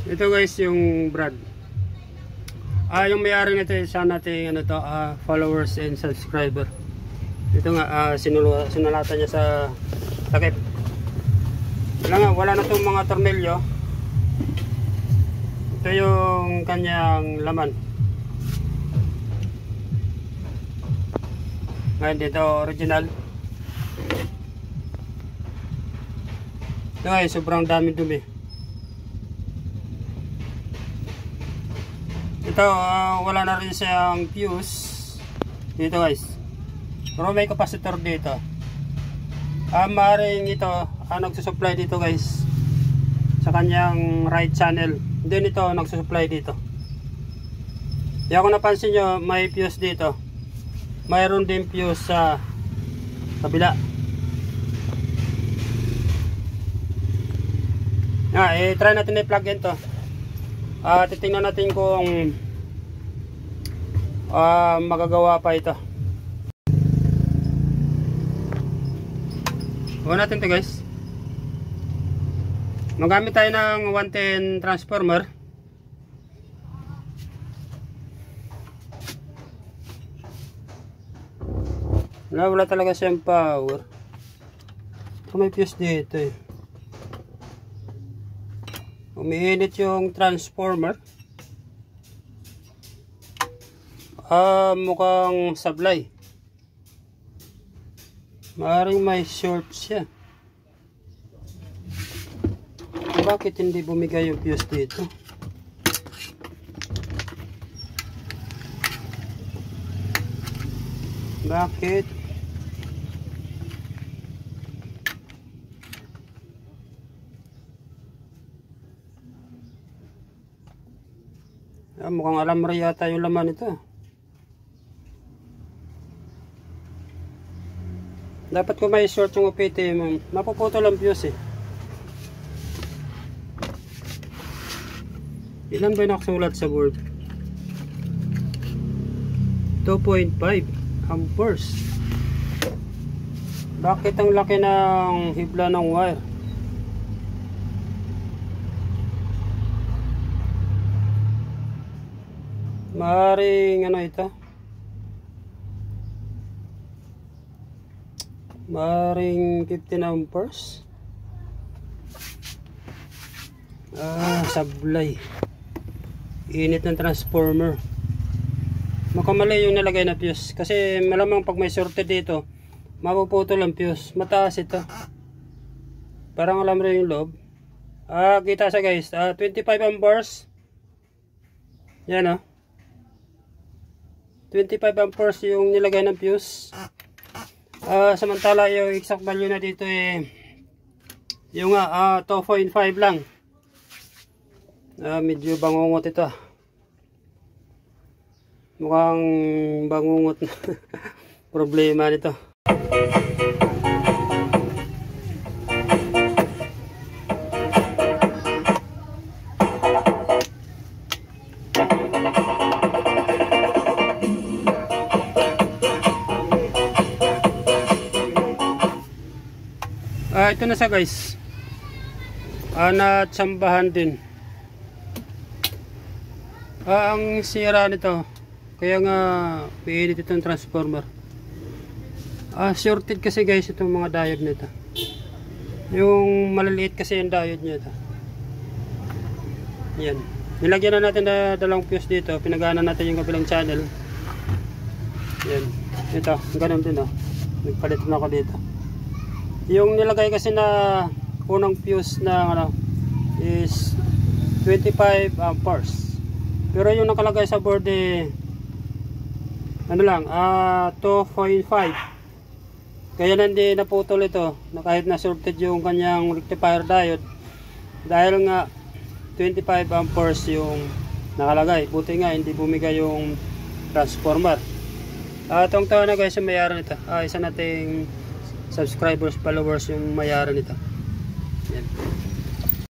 Ito guys yung brand. Yung may-ari nito isa nating followers and subscriber. Ito nga sinulatan niya sa takip. Wala na itong mga tornilyo. Ito yung kanyang laman. Ngayon dito original. Ito ay sobrang dami dumi. Ito wala na rin siyang fuse dito guys. Pero may capacitor dito. Maaaring ito nagsusupply dito guys sa kanyang right channel. Then ito nagsusupply dito. Kaya kung napansin nyo, may fuse dito. Mayroon din fuse sa kabila. Try natin i-plug in to. Titingnan natin kung magagawa pa ito. Huwag natin to guys. Magamit tayo ng 110 transformer. Wala talaga siyang power. May fuse dito eh. Umiinit yung transformer. Mukhang sablay. Maaaring may short siya. Bakit hindi bumigay yung fuse dito? Bakit? Mukhang alambre yata yung laman ito. Dapat kung may short yung UPT, mapuputol ang fuse eh. Ilan ba yung nakasulat sa board? 2.5 amperes. Bakit ang laki ng hibla ng wire? Maaring ito? Maaring 15 amperes. Sablay. Init ng transformer. Makamali yung nilagay na fuse. Kasi malamang pag may shorted dito, mapuputol ang fuse. Mataas ito. Parang alambre yung loob. Kita siya guys. 25 amperes. Yan 25 amperes yung nilagay ng fuse. Samantala yung exact value na dito yung 2.5 lang. Medyo bangungot ito. Mukhang bangungot na problema nito. Ito na siya guys. Natsambahan din. Ang sira nito, kaya nga piinit itong transformer. Shorted kasi guys itong mga diode nito. Yung maliliit kasi yung diode niya ito. Yan. Nilagyan na natin na dalawang fuse dito. Pinagana natin yung kabilang channel. Yan. Ito, ganun din nagpalit na ako dito. Yung nilagay kasi na unang fuse na is 25 amperes. Pero yung nakalagay sa board 2.5. Kaya hindi naputol ito na kahit na shorted yung kanyang rectifier diode. Dahil nga 25 amperes yung nakalagay. Buti nga hindi bumigay yung transformer. Itong taon na guys yung mayroon nito. Isa nating subscribers, followers yung mayari nito. Yan.